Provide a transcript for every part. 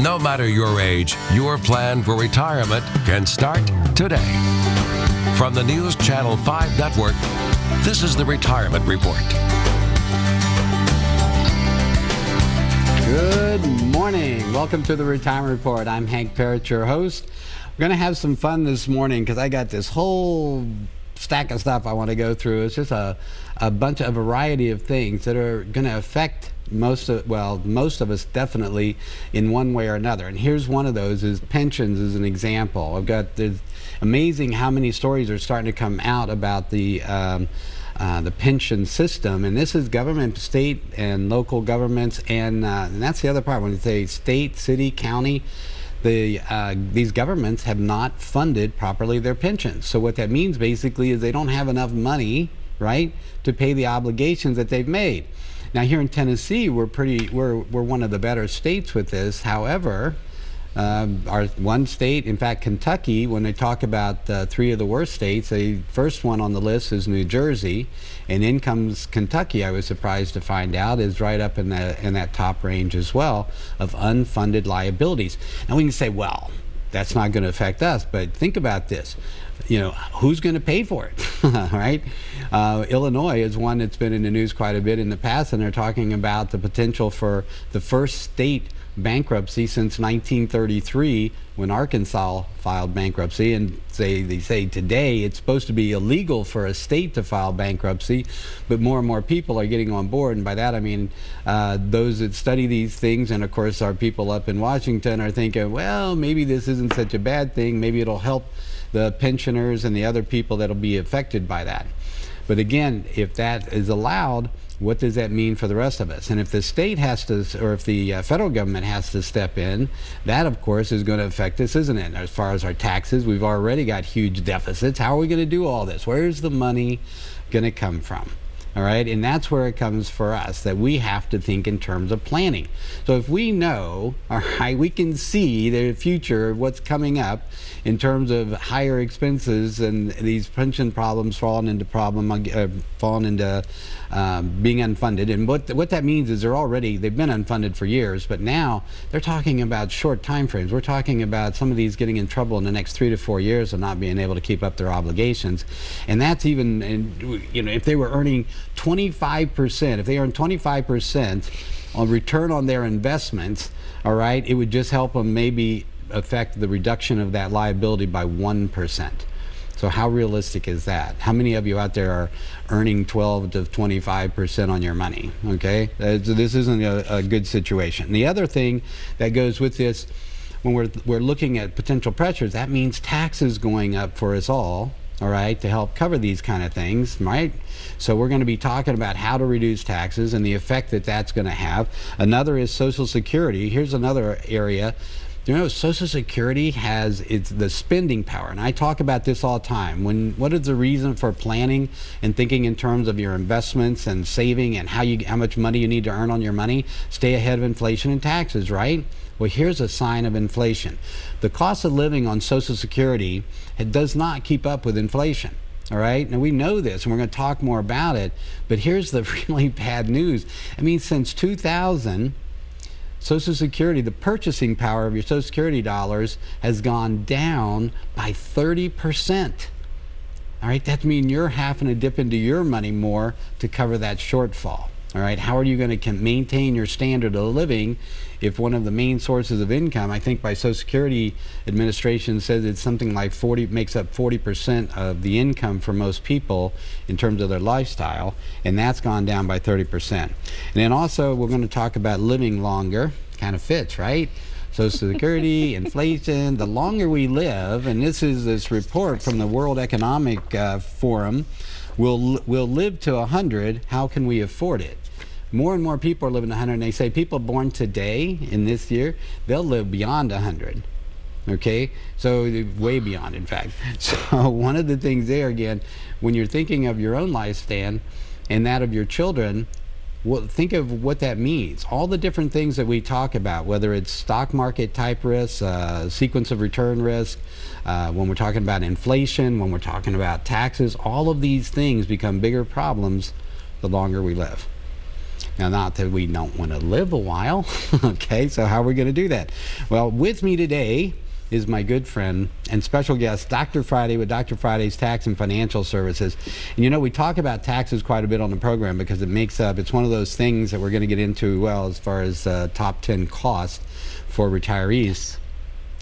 No matter your age, your plan for retirement can start today. From the News Channel 5 Network, this is the Retirement Report. Good morning. Welcome to the Retirement Report. I'm Hank Parrott, your host. We're going to have some fun this morning because I got this whole stack of stuff I want to go through. It's just a variety of things that are going to affect most of us definitely in one way or another. And here's one of those: is pensions as an example. There's amazing how many stories are starting to come out about the pension system, and this is government, state and local governments, and that's the other part. When you say state, city, county, these governments have not funded properly their pensions. So what that means basically is they don't have enough money, right, to pay the obligations that they've made. Now here in Tennessee, we're one of the better states with this. However, our one state, in fact Kentucky, when they talk about three of the worst states, the first one on the list is New Jersey, and in comes Kentucky. I was surprised to find out is right up in that top range as well of unfunded liabilities. Now we can say, well, that's not going to affect us, but think about this. You know, who's going to pay for it? Right? Illinois is one that's been in the news quite a bit in the past, and they're talking about the potential for the first state bankruptcy since 1933, when Arkansas filed bankruptcy. And they say today it's supposed to be illegal for a state to file bankruptcy, but more and more people are getting on board. And by that I mean those that study these things, and of course our people up in Washington are thinking, well, maybe this isn't such a bad thing. Maybe it'll help the pensioners and the other people that'll be affected by that. But again, if that is allowed, what does that mean for the rest of us? And if the state has to, or if the federal government has to step in, that of course is going to affect us, isn't it? As far as our taxes, we've already got huge deficits. How are we going to do all this? Where's the money going to come from? All right, and that's where it comes for us, that we have to think in terms of planning. So if we know, all right, we can see the future, what's coming up in terms of higher expenses and these pension problems falling into being unfunded. And what that means is they've been unfunded for years, but now they're talking about short time frames. We're talking about some of these getting in trouble in the next 3 to 4 years of not being able to keep up their obligations. And that's even, you know, if they were earning 25%, if they earn 25% on return on their investments, all right, it would just help them maybe affect the reduction of that liability by 1%. So how realistic is that? How many of you out there are earning 12 to 25% on your money? Okay, so this isn't a good situation. The other thing that goes with this, when we're looking at potential pressures, that means taxes going up for us all right, to help cover these kind of things, right? So we're going to be talking about how to reduce taxes and the effect that that's going to have. Another is Social Security. Here's another area. You know, Social Security has the spending power, and I talk about this all the time. What is the reason for planning and thinking in terms of your investments and saving and how much money you need to earn on your money? Stay ahead of inflation and taxes, right? Well, here's a sign of inflation. The cost of living on Social Security, it does not keep up with inflation. All right, now we know this, and we're going to talk more about it, but here's the really bad news. I mean, since 2000, Social Security, the purchasing power of your Social Security dollars has gone down by 30%. All right, that means you're having to dip into your money more to cover that shortfall. All right, how are you going to maintain your standard of living if one of the main sources of income, I think by Social Security Administration says it's something like makes up 40% of the income for most people in terms of their lifestyle, and that's gone down by 30%. And then also we're going to talk about living longer. Kind of fits, right? Social Security, inflation, the longer we live, and this is this report from the World Economic Forum, we'll live to 100, how can we afford it? More and more people are living to 100, and they say people born today in this year, they'll live beyond 100. Okay, so way beyond, in fact. So one of the things there, again, when you're thinking of your own lifespan and that of your children, well, think of what that means. All the different things that we talk about, whether it's stock market type risks, sequence of return risk, when we're talking about inflation, when we're talking about taxes, all of these things become bigger problems the longer we live. Now, not that we don't want to live a while, okay, so how are we going to do that? Well, with me today is my good friend and special guest, Dr. Friday with Dr. Friday's Tax and Financial Services. And you know, we talk about taxes quite a bit on the program because it's one of those things that we're going to get into, well, as far as top 10 costs for retirees.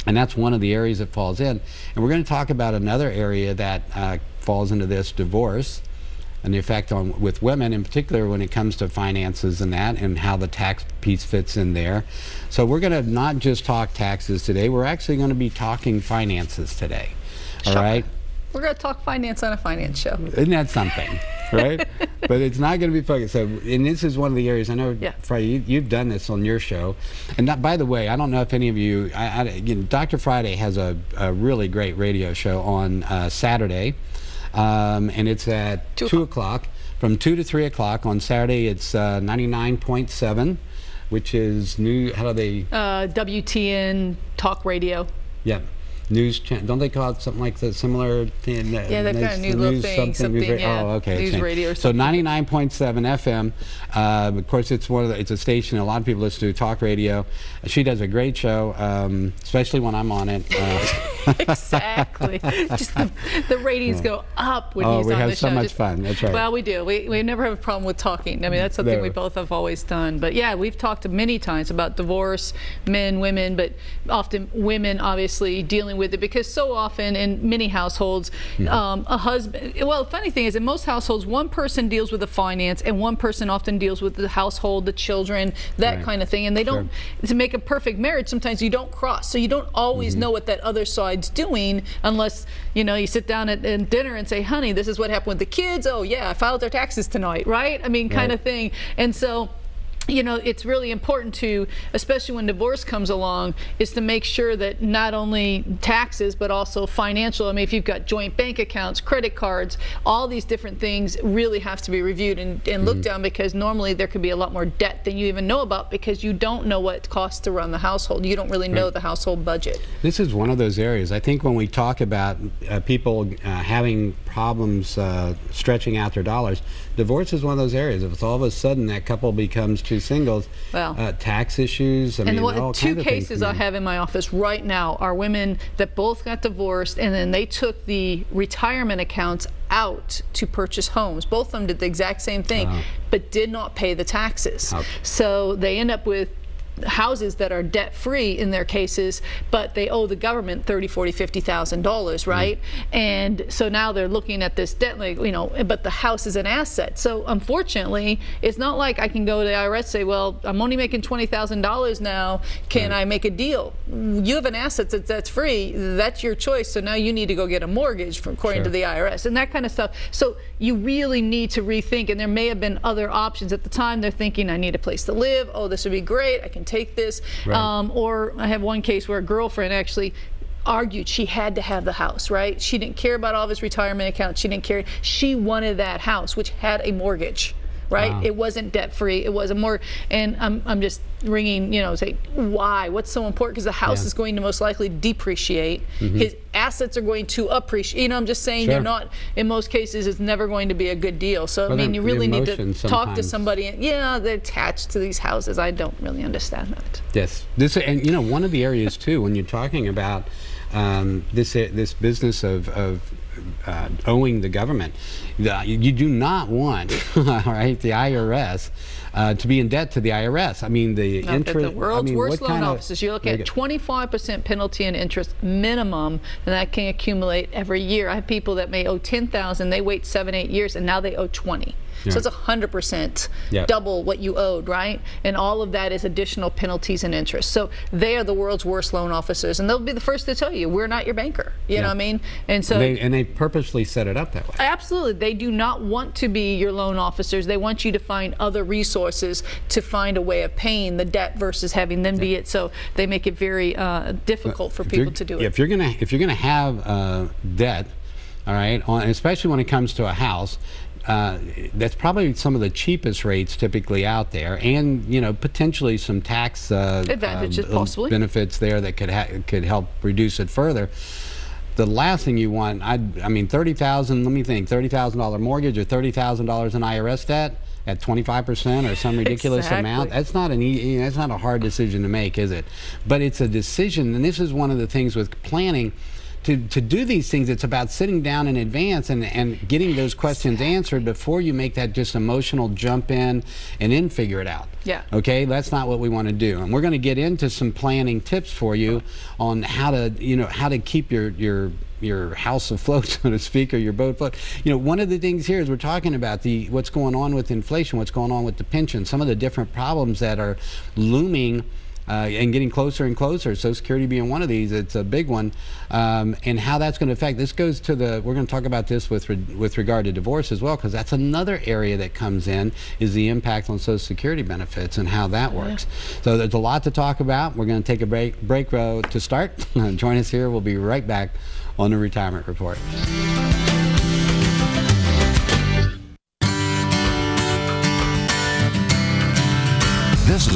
And that's one of the areas that falls in. And we're going to talk about another area that falls into this, divorce, and the effect with women in particular when it comes to finances and that, and how the tax piece fits in there. So we're going to not just talk taxes today, we're actually going to be talking finances today. All right? We're going to talk finance on a finance show. Isn't that something? Right? But it's not going to be focused. So, and this is one of the areas, I know, Friday, you've done this on your show. And by the way, I don't know if any of you, you know, Dr. Friday has a really great radio show on Saturday. And it's at 2 o'clock. From 2 to 3 o'clock on Saturday, it's 99.7, which is new. How do they? WTN Talk Radio. Yeah. News channel. Don't they call it something like that? Similar thing? Yeah, they've got a new little thing. Yeah. Oh, okay. News radio. Or so 99.7 FM. Of course, it's a station a lot of people listen to, talk radio. She does a great show, especially when I'm on it. Exactly. Just the ratings go up when he's on the show. We have so much fun. That's right. Well, we do. We never have a problem with talking. I mean, that's something we both have always done. But yeah, we've talked many times about divorce, men, women, but often women obviously dealing with it, because so often in many households, a husband, well, the funny thing is in most households, one person deals with the finance and one person often deals with the household, the children, that kind of thing. And they don't, to make a perfect marriage, sometimes you don't cross. So you don't always know what that other side's doing unless, you know, you sit down at dinner and say, honey, this is what happened with the kids. Oh yeah, I filed their taxes tonight, right? I mean, kind of thing. And so, you know, it's really important to, especially when divorce comes along, is to make sure that not only taxes, but also financial. I mean, if you've got joint bank accounts, credit cards, all these different things really have to be reviewed and looked down, because normally there could be a lot more debt than you even know about, because you don't know what it costs to run the household. You don't really know the household budget. This is one of those areas. I think when we talk about people having problems stretching out their dollars, divorce is one of those areas. If it's all of a sudden that couple becomes two singles, tax issues, all two cases I have in my office right now are women that both got divorced, and then they took the retirement accounts out to purchase homes. Both of them did the exact same thing, but did not pay the taxes. So they end up with houses that are debt-free in their cases, but they owe the government $30,000, $40,000, $50,000, right? And so now they're looking at this debt, like, you know, but the house is an asset. So unfortunately, it's not like I can go to the IRS and say, well, I'm only making $20,000 now. Can I make a deal? You have an asset that's free. That's your choice. So now you need to go get a mortgage according to the IRS and that kind of stuff. So you really need to rethink, and there may have been other options. At the time, they're thinking, I need a place to live. Oh, this would be great. I can take this. Or I have one case where a girlfriend actually argued she had to have the house, right? She didn't care about all of his retirement accounts. She didn't care. She wanted that house, which had a mortgage, right? It wasn't debt-free. It was a more, and I'm just ringing, you know, say, why? What's so important? Because the house is going to most likely depreciate. His assets are going to appreciate. You know, I'm just saying you're not, in most cases, it's never going to be a good deal. So, I mean, you really need to talk to somebody. And, yeah, they're attached to these houses. I don't really understand that. Yes. And, you know, one of the areas, too, when you're talking about this business of owing the government, you do not want, all right, the IRS to be in debt to the IRS. I mean, the interest. The world's worst loan officers, you look at 25% penalty and interest minimum, and that can accumulate every year. I have people that may owe $10,000, they wait 7-8 years, and now they owe 20. So it's 100% double what you owed, right? And all of that is additional penalties and interest. So they are the world's worst loan officers, and they'll be the first to tell you, we're not your banker. You know what I mean? And so they purposely set it up that way. Absolutely. They do not want to be your loan officers. They want you to find other resources to find a way of paying the debt versus having them be it. So they make it very difficult for people to do it. If you're gonna have debt, all right, especially when it comes to a house, that's probably some of the cheapest rates typically out there, and you know, potentially some tax advantages, possibly benefits there that could help reduce it further. The last thing you want, I mean, $30,000. Let me think, $30,000 mortgage or $30,000 in IRS debt. at 25% or some ridiculous amount, that's not that's not a hard decision to make, is it? But it's a decision, and this is one of the things with planning. To do these things, it's about sitting down in advance and getting those questions answered before you make that just emotional jump in and then figure it out. Yeah. Okay, that's not what we want to do. And we're going to get into some planning tips for you on how to, how to keep your house afloat, so to speak, or your boat afloat. One of the things here is we're talking about what's going on with inflation, what's going on with the pension, some of the different problems that are looming and getting closer and closer. Social Security being one of these, it's a big one, and how that's going to affect. This goes to we're going to talk about this with regard to divorce as well, because that's another area that comes in, is the impact on Social Security benefits and how that works. So there's a lot to talk about. We're going to take a break to start. Join us here. We'll be right back on the Retirement Report.